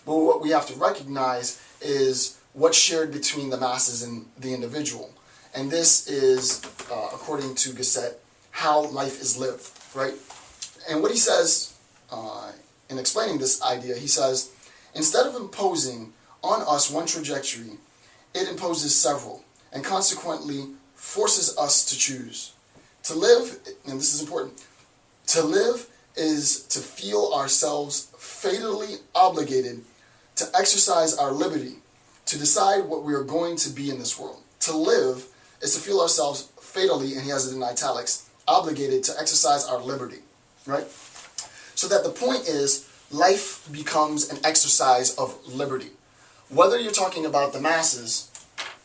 But what we have to recognize is what's shared between the masses and the individual. And this is, according to Gasset, how life is lived, right? And what he says in explaining this idea, he says, instead of imposing on us one trajectory, it imposes several, and consequently forces us to choose. To live, and this is important, to live is to feel ourselves fatally obligated to exercise our liberty, to decide what we are going to be in this world. To live is to feel ourselves fatally, and he has it in italics, obligated to exercise our liberty, right? So that the point is, life becomes an exercise of liberty. Whether you're talking about the masses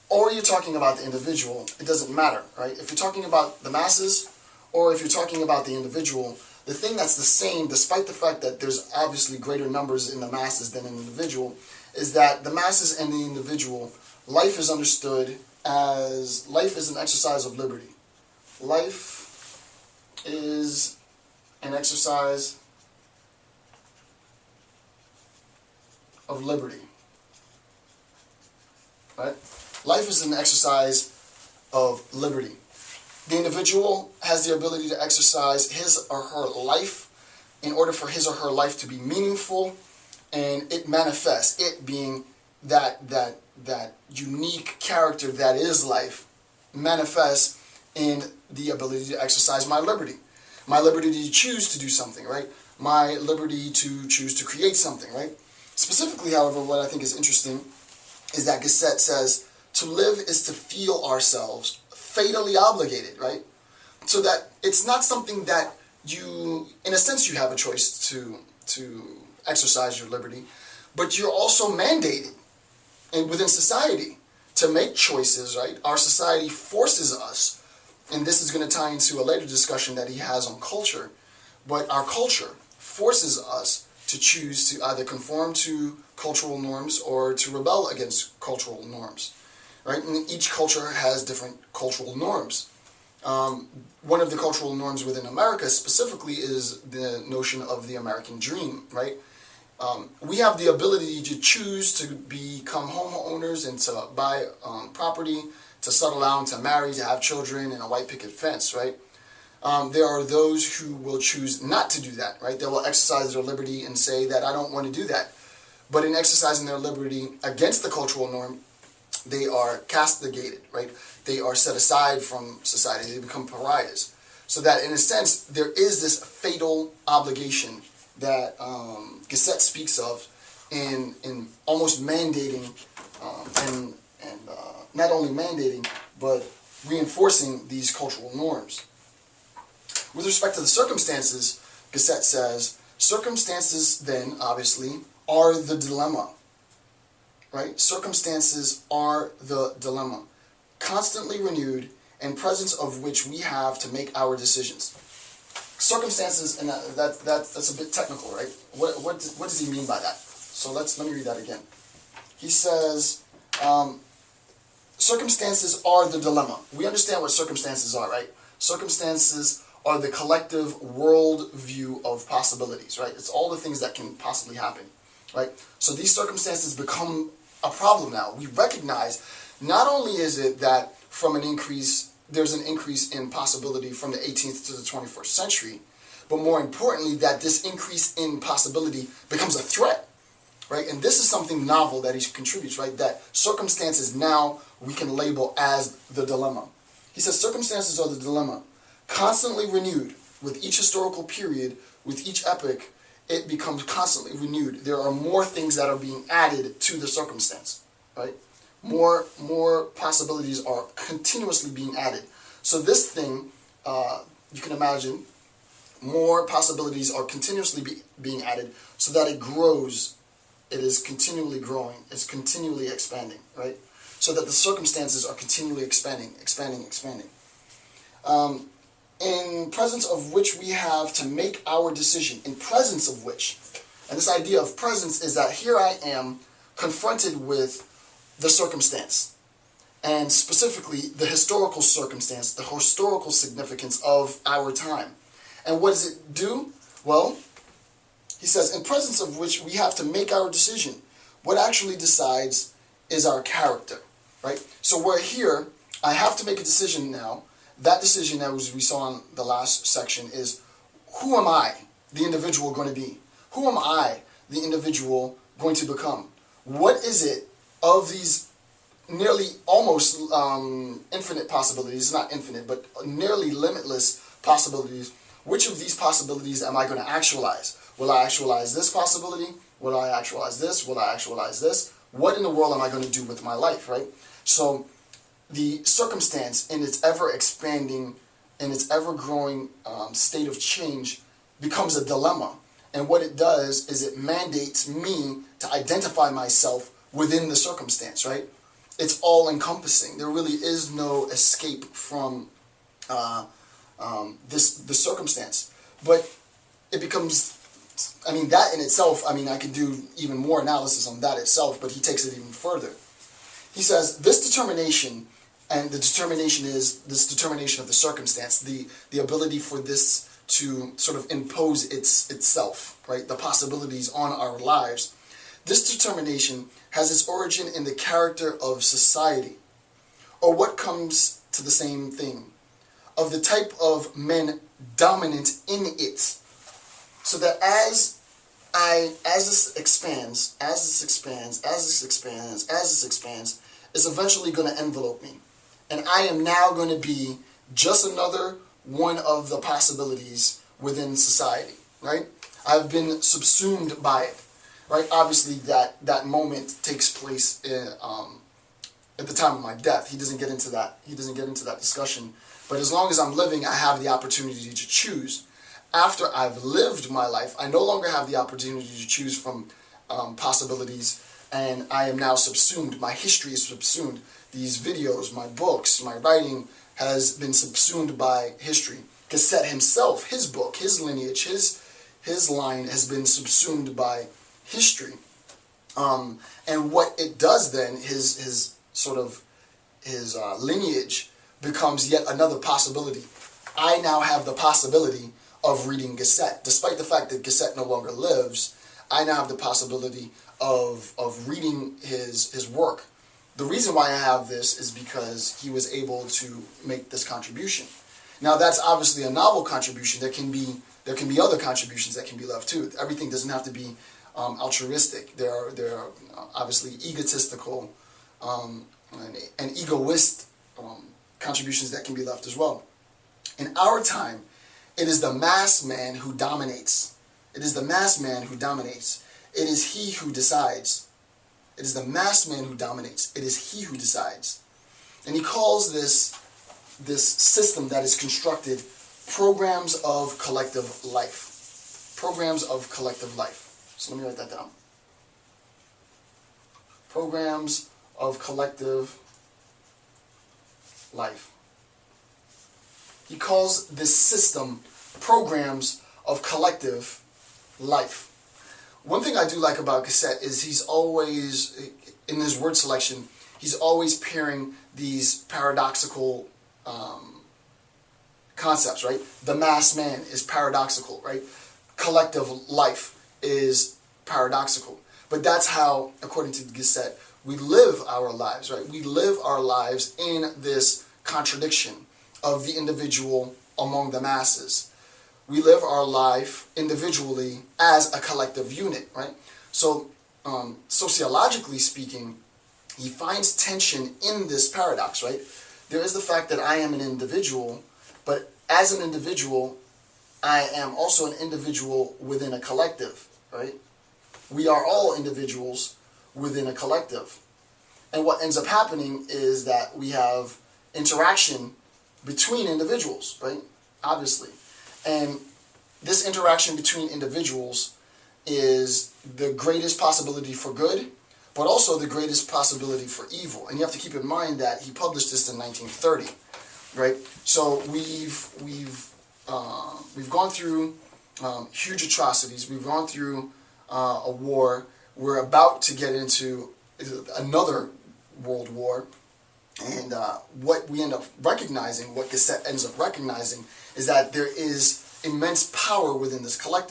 or you're talking about the individual, it doesn't matter, right? If you're talking about the masses or if you're talking about the individual, the thing that's the same, despite the fact that there's obviously greater numbers in the masses than in the individual, is that the masses and the individual, life is understood as, life is an exercise of liberty. Life is an exercise of liberty, right? Life is an exercise of liberty. The individual has the ability to exercise his or her life in order for his or her life to be meaningful, and it manifests, it being that unique character that is life, manifests in the ability to exercise my liberty. My liberty to choose to do something, right? My liberty to choose to create something, right? Specifically, however, what I think is interesting is that Gasset says, to live is to feel ourselves fatally obligated, right? So that it's not something that you, in a sense, you have a choice to exercise your liberty, but you're also mandated and within society to make choices, right? Our society forces us, and this is going to tie into a later discussion that he has on culture, but our culture forces us to choose to either conform to cultural norms or to rebel against cultural norms, right? And each culture has different cultural norms. One of the cultural norms within America specifically is the notion of the American dream, right? We have the ability to choose to become homeowners and to buy property, to settle down, to marry, to have children, and a white picket fence, right? There are those who will choose not to do that, right? They will exercise their liberty and say that I don't want to do that. But in exercising their liberty against the cultural norm, they are castigated, right? They are set aside from society. They become pariahs. So that in a sense, there is this fatal obligation that Gasset speaks of in almost mandating and not only mandating, but reinforcing these cultural norms. With respect to the circumstances, Gasset says, circumstances then, obviously, are the dilemma, right? Circumstances are the dilemma, constantly renewed, and presence of which we have to make our decisions. Circumstances, and that's a bit technical, right? What does he mean by that? So let me read that again. He says, circumstances are the dilemma. We understand what circumstances are, right? Circumstances are the collective world view of possibilities, right? It's all the things that can possibly happen, right? So these circumstances become a problem now. We recognize not only is it that there's an increase in possibility from the 18th to the 21st century, but more importantly, that this increase in possibility becomes a threat, right? And this is something novel that he contributes, right? That circumstances now we can label as the dilemma. He says circumstances are the dilemma, constantly renewed with each historical period, with each epoch, it becomes constantly renewed. There are more things that are being added to the circumstance, right? More possibilities are continuously being added. So this thing, you can imagine, more possibilities are continuously being added so that it grows. It is continually growing. It's continually expanding, right? So that the circumstances are continually expanding. In presence of which we have to make our decision. In presence of which. And this idea of presence is that here I am confronted with the circumstance, and specifically the historical circumstance, the historical significance of our time. And what does it do? Well, he says, in presence of which we have to make our decision. What actually decides is our character, right? So we're here, I have to make a decision now. That decision, as we saw in the last section, is who am I, the individual, going to be? Who am I, the individual, going to become? What is it of these nearly almost infinite possibilities, not infinite, but nearly limitless possibilities? Which of these possibilities am I going to actualize? Will I actualize this possibility? Will I actualize this? Will I actualize this? What in the world am I going to do with my life, right? So the circumstance in its ever-expanding, in its ever-growing state of change becomes a dilemma. And what it does is it mandates me to identify myself within the circumstance, right? It's all-encompassing. There really is no escape from the circumstance. But it becomes, I mean, that in itself, I mean, I could do even more analysis on that itself, but he takes it even further. He says, this determination, and the determination is this determination of the circumstance, the ability for this to sort of impose itself, right? The possibilities on our lives. This determination has its origin in the character of society, or what comes to the same thing, of the type of men dominant in it. So that as this expands, it's eventually going to envelope me. And I am now going to be just another one of the possibilities within society, right? I've been subsumed by it, right? Obviously, that moment takes place at the time of my death. He doesn't get into that. He doesn't get into that discussion. But as long as I'm living, I have the opportunity to choose. After I've lived my life, I no longer have the opportunity to choose from possibilities, and I am now subsumed. My history is subsumed. These videos, my books, my writing has been subsumed by history. Gasset himself, his book, his lineage, his line has been subsumed by history. And what it does then, his lineage becomes yet another possibility. I now have the possibility of reading Gasset. Despite the fact that Gasset no longer lives, I now have the possibility of reading his work. The reason why I have this is because he was able to make this contribution. Now that's obviously a novel contribution. There can be other contributions that can be left too. Everything doesn't have to be altruistic. There are obviously egotistical and egoist contributions that can be left as well. In our time, it is the mass man who dominates. It is the mass man who dominates. It is he who decides. It is the mass man who dominates. It is he who decides. And he calls this system that is constructed programs of collective life. Programs of collective life. So let me write that down. Programs of collective life. He calls this system programs of collective life. One thing I do like about Gasset is he's always, in his word selection, he's always pairing these paradoxical concepts, right? The mass man is paradoxical, right? Collective life is paradoxical. But that's how, according to Gasset, we live our lives, right? We live our lives in this contradiction of the individual among the masses. We live our life individually as a collective unit, right? So, sociologically speaking, he finds tension in this paradox, right? There is the fact that I am an individual, but as an individual, I am also an individual within a collective, right? We are all individuals within a collective. And what ends up happening is that we have interaction between individuals, right? Obviously. And this interaction between individuals is the greatest possibility for good, but also the greatest possibility for evil. And you have to keep in mind that he published this in 1930, right? So we've gone through huge atrocities. We've gone through a war. We're about to get into another world war. And what we end up recognizing, what Gasset ends up recognizing, is that there is immense power within this collective.